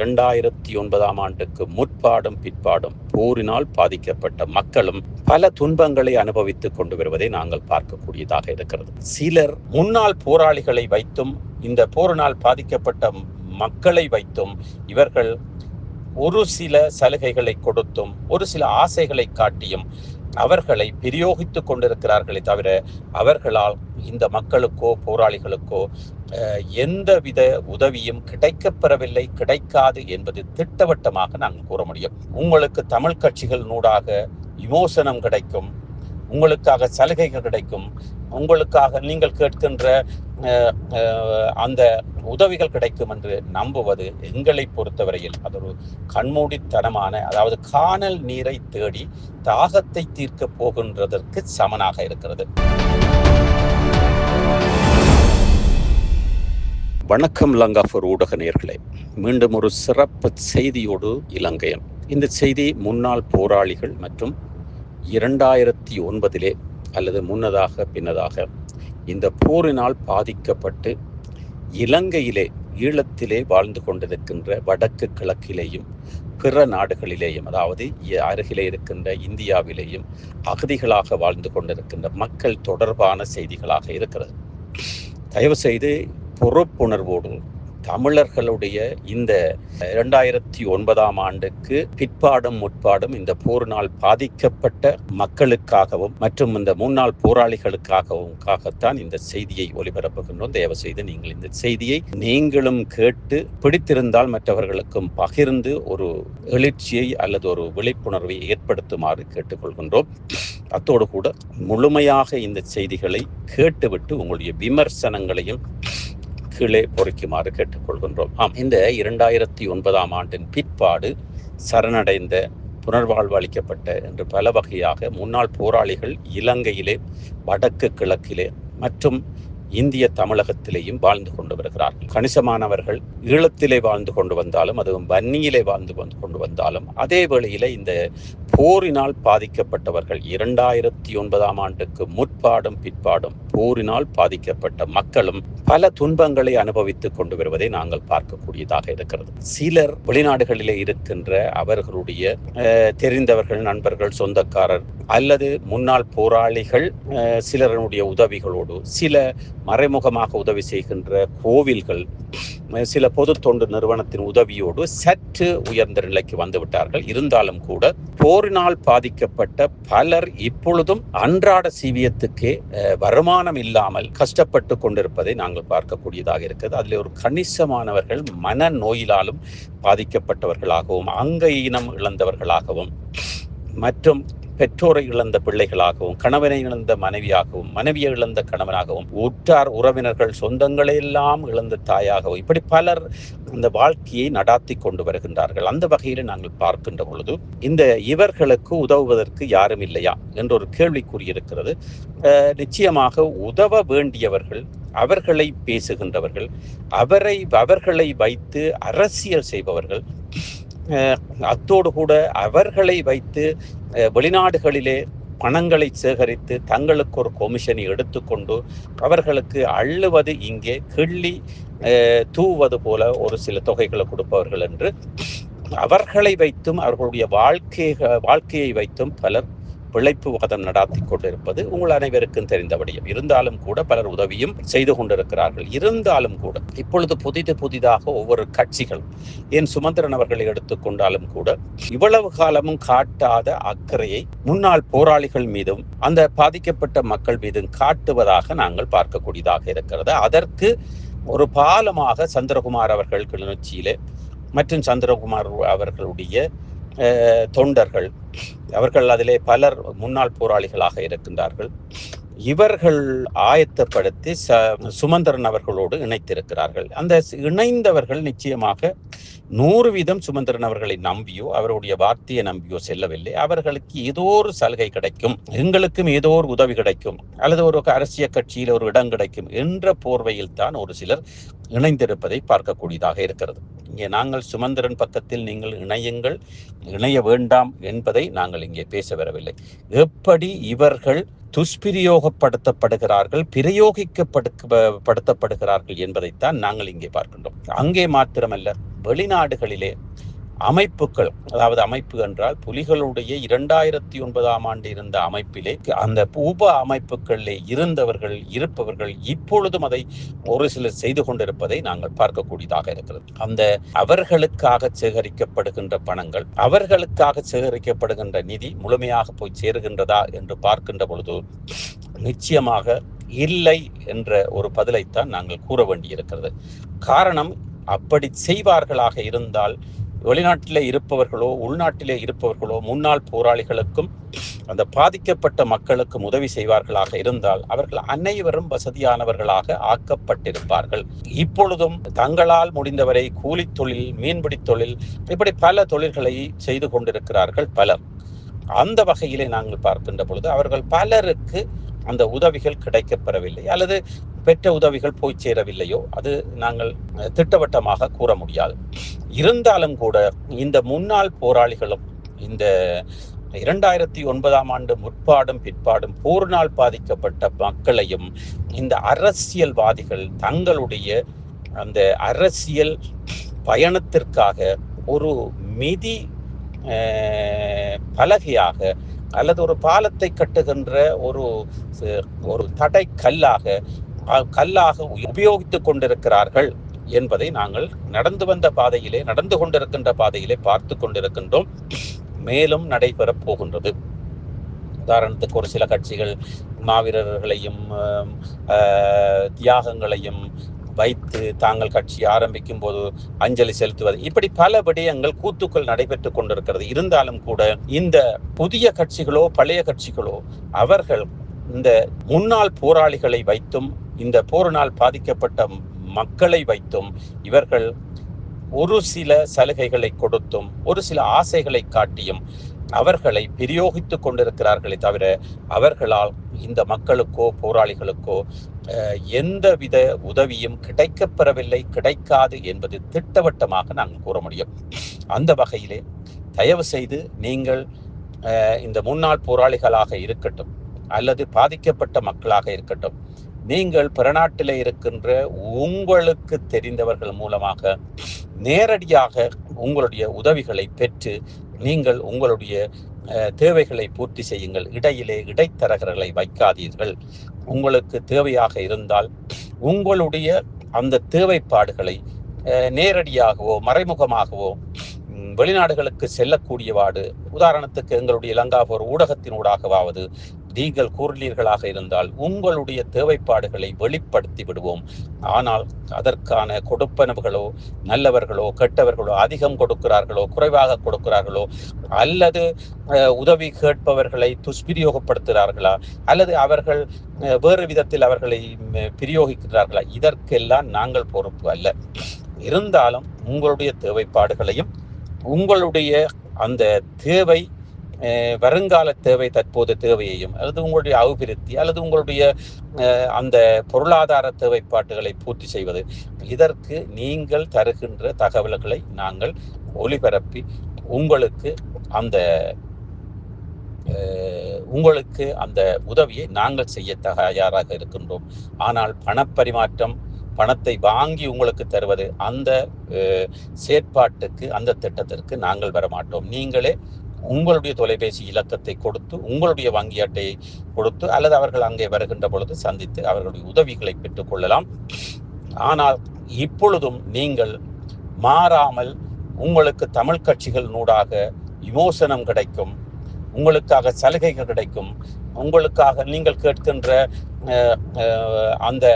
2009 முற்பாடும் பிற்பாடும் போரினால் பாதிக்கப்பட்ட மக்களும் பல துன்பங்களை அனுபவித்துக் கொண்டு வருவதை நாங்கள் பார்க்கக்கூடியதாக இருக்கிறது. சிலர் முன்னாள் போராளிகளை வைத்தும் இந்த போரினால் பாதிக்கப்பட்ட மக்களை வைத்தும் இவர்கள் ஒரு சில சலுகைகளை கொடுத்தும் ஒரு சில ஆசைகளை காட்டியும் அவர்களை பிரயோகித்துக் கொண்டிருக்கிறார்களே தவிர அவர்களால் இந்த மக்களுக்கோ போராளிகளுக்கோ எந்தவித உதவியும் கிடைக்கப்பெறவில்லை, கிடைக்காது என்பது திட்டவட்டமாக நாங்கள் கூற முடியும். உங்களுக்கு தமிழ் கட்சிகள் நூடாக விமோசனம் கிடைக்கும், உங்களுக்காக சலுகைகள் கிடைக்கும், உங்களுக்காக நீங்கள் கேட்கின்ற அந்த உதவிகள் கிடைக்கும் என்று நம்புவது எங்களை பொறுத்தவரையில் அது ஒரு கண்மூடித்தனமான, அதாவது காணல் நீரை தேடி தாகத்தை தீர்க்க போகின்றதற்கு சமனாக இருக்கிறது. வணக்கம் லங்காஃபர் ஊடக நேயர்களே, மீண்டும் ஒரு சிறப்பு செய்தியோடு இலங்கையன். இந்த செய்தி முன்னாள் போராளிகள் மற்றும் 2009 அல்லது முன்னதாக பின்னதாக இந்த போரினால் பாதிக்கப்பட்டு இலங்கையிலே ஈழத்திலே வாழ்ந்து கொண்டிருக்கின்ற வடக்கு கிழக்கிலேயும் பிற நாடுகளிலேயும், அதாவது அருகிலே இருக்கின்ற இந்தியாவிலேயும் அகதிகளாக வாழ்ந்து கொண்டிருக்கின்ற மக்கள் தொடர்பான செய்திகளாக இருக்கிறது. தயவு செய்து பொறுப்புணர்வோடு தமிழர்களுடைய இந்த 2009 பிற்பாடும் முற்பாடும் இந்த போரினால் பாதிக்கப்பட்ட மக்களுக்காகவும் மற்றும் இந்த முன்னாள் போராளிகளுக்காகத்தான் இந்த செய்தியை ஒளிபரப்புகின்றோம். தயவு செய்து நீங்கள் இந்த செய்தியை நீங்களும் கேட்டு பிடித்திருந்தால் மற்றவர்களுக்கும் பகிர்ந்து ஒரு எழுச்சியை அல்லது ஒரு விழிப்புணர்வை ஏற்படுத்துமாறு கேட்டுக்கொள்கின்றோம். அத்தோடு கூட முழுமையாக இந்த செய்திகளை கேட்டுவிட்டு உங்களுடைய விமர்சனங்களையும் கீழே பொறிக்குமாறு கேட்டுக்கொள்கின்றோம். இந்த 2009 பிற்பாடு சரணடைந்த, புனர்வாழ்வு அளிக்கப்பட்ட என்று பல வகையாக முன்னாள் போராளிகள் இலங்கையிலே வடக்கு கிழக்கிலே மற்றும் இந்திய தமிழகத்திலேயும் வாழ்ந்து கொண்டு வருகிறார்கள். கணிசமானவர்கள் ஈழத்திலே வாழ்ந்து கொண்டு வந்தாலும், அதுவும் வன்னியிலே வாழ்ந்து கொண்டு வந்தாலும், அதே வேளையில இந்த போரினால் பாதிக்கப்பட்டவர்கள் 2009 முற்பாடும் பிற்பாடும் போரினால் பாதிக்கப்பட்ட மக்களும் பல துன்பங்களை அனுபவித்துக் கொண்டு வருவதை நாங்கள் பார்க்கக்கூடியதாக இருக்கிறது. சிலர் வெளிநாடுகளிலே இருக்கின்ற அவர்களுடைய தெரிந்தவர்கள், நண்பர்கள், சொந்தக்காரர் அல்லது முன்னாள் போராளிகள் சிலருடைய உதவிகளோடு, சில மறைமுகமாக உதவி செய்கின்ற கோவில்கள், சில பொது தொண்டு நிறுவனத்தின் உதவியோடு சற்று உயர்ந்த நிலைக்கு வந்துவிட்டார்கள். இருந்தாலும் கூட போரினால் பாதிக்கப்பட்ட பலர் இப்பொழுதும் அன்றாட சீவியத்துக்கே வருமானம் இல்லாமல் கஷ்டப்பட்டு கொண்டிருப்பதை நாங்கள் பார்க்கக்கூடியதாக இருக்கிறது. அதில் ஒரு கணிசமானவர்கள் மன நோயிலாலும் பாதிக்கப்பட்டவர்களாகவும், அங்கஈனம் இழந்தவர்களாகவும், மற்றும் பெற்றோரை இழந்த பிள்ளைகளாகவும், கணவனை இழந்த மனைவியாகவும், மனைவியை இழந்த கணவனாகவும், உற்றார் உறவினர்கள் சொந்தங்களையெல்லாம் இழந்த தாயாகவும், இப்படி பலர் இந்த வாழ்க்கையை நடாத்தி கொண்டு வருகின்றார்கள். அந்த வகையில் நாங்கள் பார்க்கின்ற பொழுது இந்த இவர்களுக்கு உதவுவதற்கு யாரும் இல்லையா என்ற ஒரு கேள்விக்குறி இருக்கிறது. நிச்சயமாக உதவ வேண்டியவர்கள், அவர்களை பேசுகின்றவர்கள், அவர்களை வைத்து அரசியல் செய்பவர்கள், அத்தோடு கூட அவர்களை வைத்து வெளிநாடுகளிலே பணங்களை சேகரித்து தங்களுக்கு ஒரு கொமிஷனை எடுத்துக்கொண்டு அவர்களுக்கு அள்ளுவது, இங்கே கிள்ளி தூவது போல ஒரு சில தொகைகளை கொடுப்பவர்கள் என்று அவர்களை வைத்தும் அவர்களுடைய வாழ்க்கையை வைத்தும் பலர் பிழைப்பு வாதம் நடாத்தி கொண்டிருப்பது உங்கள் அனைவருக்கும் தெரிந்த விடயம். இருந்தாலும் கூட பலர் உதவியும் செய்து கொண்டிருக்கிறார்கள். இருந்தாலும் கூட இப்பொழுது புதிதாக ஒவ்வொரு கட்சிகள், ஏன் சுமந்திரன் அவர்களை எடுத்துக்கொண்டாலும் கூட இவ்வளவு காலமும் காட்டாத அக்கறையை முன்னாள் போராளிகள் மீதும் அந்த பாதிக்கப்பட்ட மக்கள் மீதும் காட்டுவதாக நாங்கள் பார்க்கக்கூடியதாக இருக்கிறது. அதற்கு ஒரு பாலமாக சந்திரகுமார் அவர்கள் கிளிநொச்சியிலே மற்றும் சந்திரகுமார் அவர்களுடைய தொண்டர்கள், அவர்கள் அதிலே பலர் முன்னாள் போராளிகளாக இருக்கின்றார்கள். இவர்கள் ஆயத்தப்படுத்தி சுமந்திரன் அவர்களோடு இணைத்திருக்கிறார்கள். அந்த இணைந்தவர்கள் நிச்சயமாக 100% சுமந்திரன் அவர்களை நம்பியோ அவருடைய வார்த்தையை நம்பியோ செல்லவில்லை. அவர்களுக்கு ஏதோ ஒரு சலுகை கிடைக்கும், எங்களுக்கும் ஏதோ ஒரு உதவி கிடைக்கும், அல்லது ஒரு அரசியல் கட்சியில் ஒரு இடம் கிடைக்கும் என்ற போர்வையில் தான் ஒரு சிலர் இணைந்திருப்பதை பார்க்கக்கூடியதாக இருக்கிறது. இங்கே நாங்கள் சுமந்திரன் பக்கத்தில் நீங்கள் இணையுங்கள், இணைய வேண்டாம் என்பதை நாங்கள் இங்கே பேச வரவில்லை. எப்படி இவர்கள் துஷ்பிரயோகப்படுத்தப்படுகிறார்கள், பிரயோகிக்கப்படுத்தப்படுகிறார்கள் என்பதைத்தான் நாங்கள் இங்கே பார்க்கின்றோம். அங்கே மாத்திரமல்ல, வெளிநாடுகளிலே அமைப்புகள், அதாவது அமைப்பு என்றால் புலிகளுடைய 2009ஆம் ஆண்டு இருந்த அமைப்பிலே அந்த உப அமைப்புகளிலே இருப்பவர்கள் இப்பொழுதும் அதை ஒரு சிலர் செய்து கொண்டிருப்பதை நாங்கள் பார்க்கக்கூடியதாக இருக்கிறது. அந்த அவர்களுக்காக சேகரிக்கப்படுகின்ற பணங்கள், அவர்களுக்காக சேகரிக்கப்படுகின்ற நிதி முழுமையாக போய் சேருகின்றதா என்று பார்க்கின்ற பொழுது நிச்சயமாக இல்லை என்ற ஒரு பதிலைத்தான் நாங்கள் கூற வேண்டியிருக்கிறது. காரணம், அப்படி செய்வார்களாக இருந்தால் வெளிநாட்டிலே இருப்பவர்களோ உள்நாட்டிலே இருப்பவர்களோ முன்னாள் போராளிகளுக்கும் அந்த பாதிக்கப்பட்ட மக்களுக்கும் உதவி செய்வார்களாக இருந்தால் அவர்கள் அனைவரும் வசதியானவர்களாக ஆக்கப்பட்டிருப்பார்கள். இப்பொழுதும் தங்களால் முடிந்தவரை கூலி தொழில், மீன்பிடி தொழில், இப்படி பல தொழில்களை செய்து கொண்டிருக்கிறார்கள் பலர். அந்த வகையிலே நாங்கள் பார்க்கின்ற பொழுது அவர்கள் பலருக்கு அந்த உதவிகள் கிடைக்கப்பெறவில்லை அல்லது பெற்ற உதவிகள் போய் சேரவில்லையோ அது நாங்கள் திட்டவட்டமாக கூற முடியாது. இருந்தாலும் கூட இந்த முன்னாள் போராளிகளும் இந்த 2009ஆம் ஆண்டு முற்பாடும் பிற்பாடும் போரினால் பாதிக்கப்பட்ட மக்களையும் இந்த அரசியல்வாதிகள் தங்களுடைய அந்த அரசியல் பயணத்திற்காக ஒரு மிதி பலகையாக அல்லது ஒரு பாலத்தை கட்டுகின்ற ஒரு தடை கல்லாக உபயோகித்துக் கொண்டிருக்கிறார்கள் என்பதை நாங்கள் நடந்து கொண்டிருக்கின்ற பாதையிலே பார்த்து கொண்டிருக்கின்றோம். மேலும் நடைபெறப் போகின்றது. உதாரணத்துக்கு ஒரு சில கட்சிகள் மாவீரர்களையும் தியாகங்களையும் வைத்து தாங்கள் கட்சி ஆரம்பிக்கும் போது அஞ்சலி செலுத்துவது, இப்படி பல விடயங்கள் கூத்துக்கள் நடைபெற்றுக் கொண்டிருக்கிறது. இருந்தாலும் கூட இந்த புதிய கட்சிகளோ பழைய கட்சிகளோ அவர்கள் இந்த முன்னாள் போராளிகளை வைத்தும் இந்த போரினால் பாதிக்கப்பட்ட மக்களை வைத்தும் இவர்கள் ஒரு சில சலுகைகளை கொடுத்தும் ஒரு சில ஆசைகளை காட்டியும் அவர்களை பிரயோகித்துக் கொண்டிருக்கிறார்களே தவிர அவர்களால் இந்த மக்களுக்கோ போராளிகளுக்கோ எந்தவித உதவியும் கிடைக்கப்பெறவில்லை, கிடைக்காது என்பது திட்டவட்டமாக நாங்கள் கூற முடியும். அந்த வகையிலே தயவு செய்து நீங்கள் இந்த முன்னாள் போராளிகளாக இருக்கட்டும் அல்லது பாதிக்கப்பட்ட மக்களாக இருக்கட்டும், நீங்கள் பிறநாட்டிலே இருக்கின்ற உங்களுக்கு தெரிந்தவர்கள் மூலமாக நேரடியாக உங்களுடைய உதவிகளை பெற்று நீங்கள் உங்களுடைய தேவைகளை பூர்த்தி செய்யுங்கள். இடையிலே இடைத்தரகர்களை வைக்காதீர்கள். உங்களுக்கு தேவையாக இருந்தால் உங்களுடைய அந்த தேவைப்பாடுகளை நேரடியாகவோ மறைமுகமாகவோ வெளிநாடுகளுக்கு செல்லக்கூடியவாடு, உதாரணத்துக்கு எங்களுடைய லங்காபோர் ஊடகத்தினூடாகவாவது நீங்கள் கூறினீர்களாக இருந்தால் உங்களுடைய தேவைப்பாடுகளை வெளிப்படுத்தி விடுவோம். ஆனால் அதற்கான கொடுப்பனவுகளோ நல்லவர்களோ கெட்டவர்களோ அதிகம் கொடுக்கிறார்களோ குறைவாக கொடுக்கிறார்களோ அல்லது உதவி கேட்பவர்களை துஷ்பிரயோகப்படுத்துகிறார்களா அல்லது அவர்கள் வேறு விதத்தில் அவர்களை பிரயோகிக்கிறார்களா, இதற்கெல்லாம் நாங்கள் பொறுப்பு அல்ல. இருந்தாலும் உங்களுடைய தேவைப்பாடுகளையும் உங்களுடைய அந்த தேவை வருங்கால தேவை தற்போது தேவையையும் அல்லது உங்களுடைய அபிவிருத்தி அல்லது உங்களுடைய அந்த பொருளாதார தேவைப்பாட்டுகளை பூர்த்தி செய்வது, இதற்கு நீங்கள் தருகின்ற தகவல்களை நாங்கள் ஒளிபரப்பி உங்களுக்கு அந்த உதவியை நாங்கள் செய்ய தயாராக இருக்கின்றோம். ஆனால் பணப்பரிமாற்றம், பணத்தை வாங்கி உங்களுக்கு தருவது, அந்த செயற்பாட்டுக்கு அந்த திட்டத்திற்கு நாங்கள் வரமாட்டோம். நீங்களே உங்களுடைய தொலைபேசி இலக்கத்தை கொடுத்து உங்களுடைய வங்கி அட்டையை கொடுத்து அல்லது அவர்கள் அங்கே வருகின்ற பொழுது சந்தித்து அவர்களுடைய உதவிகளை பெற்றுக் கொள்ளலாம். ஆனால் இப்பொழுதும் நீங்கள் மாறாமல் உங்களுக்கு தமிழ் கட்சிகள் நூடாக விமோசனம் கிடைக்கும், உங்களுக்காக சலுகைகள் கிடைக்கும், உங்களுக்காக நீங்கள் கேட்கின்ற அந்த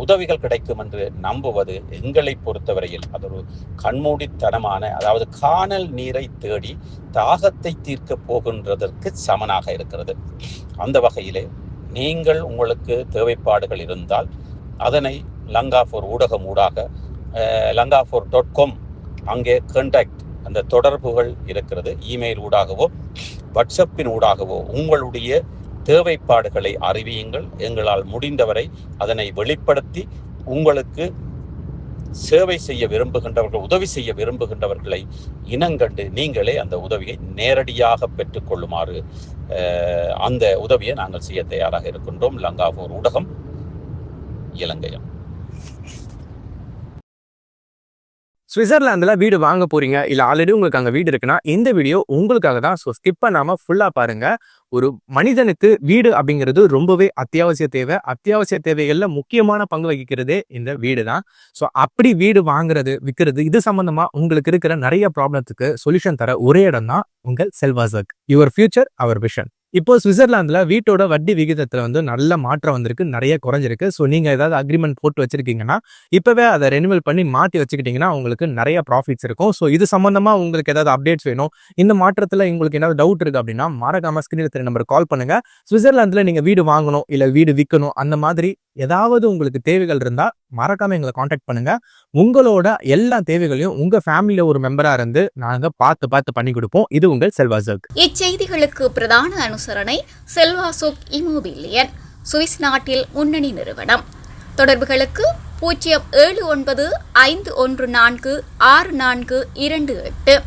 உதவிகள் கிடைக்கும் என்று நம்புவது எங்களை பொறுத்தவரையில் அது ஒரு கண்மூடித்தனமான, அதாவது காணல் நீரை தேடி தாகத்தை தீர்க்க போகின்றதற்கு சமனாக இருக்கிறது. அந்த வகையிலே நீங்கள் உங்களுக்கு தேவைப்பாடுகள் இருந்தால் அதனை லங்காபோர் ஊடகம் ஊடாக langafor.com அங்கே கான்டாக்ட் அந்த தொடர்புகள் இருக்கிறது. இமெயில் ஊடாகவோ வாட்ஸ்அப்பின் ஊடாகவோ உங்களுடைய தேவைப்பாடுகளை அறிவியுங்கள். எங்களால் முடிந்தவரை அதனை வெளிப்படுத்தி உங்களுக்கு சேவை செய்ய விரும்புகின்றவர்கள், உதவி செய்ய விரும்புகின்றவர்களை இனங்கண்டு நீங்களே அந்த உதவியை நேரடியாக பெற்றுக்கொள்ளுமாறு அந்த உதவியை நாங்கள் செய்ய தயாராக இருக்கின்றோம். லங்காபோர் ஊடகம், இலங்கையம். சுவிட்சர்லாந்துல வீடு வாங்க போறீங்க, இல்ல ஆல்ரெடி உங்களுக்கு அங்க வீடு இருக்குன்னா, இந்த வீடியோ உங்களுக்காக தான். ஸோ ஸ்கிப் பண்ணாம ஃபுல்லா பாருங்க. ஒரு மனிதனுக்கு வீடு அப்படிங்கிறது ரொம்பவே அத்தியாவசிய தேவை. அத்தியாவசிய தேவைகள்ல முக்கியமான பங்கு வகிக்கிறதே இந்த வீடு தான். ஸோ அப்படி வீடு வாங்குறது, விற்கிறது இது சம்பந்தமா உங்களுக்கு இருக்கிற நிறைய ப்ராப்ளத்துக்கு சொல்யூஷன் தர ஒரே இடம் தான் உங்கள் செல்வாசக். Your future our vision. இப்போ சுவிட்சர்லாந்துல வீட்டோட வட்டி விகிதத்துல நல்ல மாற்றம் வந்திருக்கு, நிறைய குறைஞ்சிருக்கு. ஸோ நீங்க ஏதாவது அக்ரிமெண்ட் போட்டு வச்சிருக்கீங்கன்னா இப்பவே அதை ரெனிவல் பண்ணி மாற்றி வச்சுக்கிட்டீங்கன்னா உங்களுக்கு நிறைய ப்ராஃபிட்ஸ் இருக்கும். ஸோ இது சம்பந்தமா உங்களுக்கு ஏதாவது அப்டேட்ஸ் வேணும், இந்த மாற்றத்துல உங்களுக்கு ஏதாவது டவுட் இருக்கு அப்படின்னா மறக்காம ஸ்கிரீன்ல தெரிய நம்பர் கால் பண்ணுங்க. சுவிட்சர்லாந்துல நீங்க வீடு வாங்கணும் இல்ல வீடு விற்கணும், அந்த மாதிரி ஏதாவது உங்களுக்கு தேவைகள் இருந்தா மறக்காம எங்களை காண்டாக்ட் பண்ணுங்க. உங்களோட எல்லா தேவைகளையும் உங்க ஃபேமிலியில ஒரு மெம்பரா இருந்து நாங்க பார்த்து பண்ணி கொடுப்போம். இது உங்கள் செல்வாசக். இச்செய்திகளுக்கு பிரதான அனுசரணை செல்வாசோக் இமோபிலியன், சுவிஸ் நாட்டில் முன்னணி நிறுவனம். தொடர்புகளுக்கு 07951464428.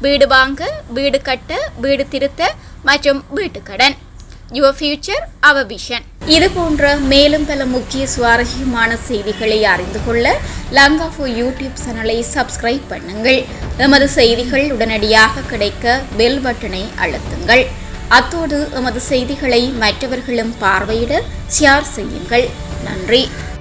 வீடு வாங்க, வீடு கட்ட, வீடு திருத்த மற்றும் வீட்டுக்கடன். Your future our vision. இது போன்ற மேலும் பல முக்கிய சுவாரஸ்யமான செய்திகளை அறிந்து கொள்ள லங்காஃபோ யூடியூப் சேனலை சப்ஸ்கிரைப் பண்ணுங்கள். எமது செய்திகள் உடனடியாக கிடைக்க பெல் பட்டனை அழுத்துங்கள். அத்தோடு எமது செய்திகளை மற்றவர்களும் பார்வையிட ஷேர் செய்யுங்கள். நன்றி.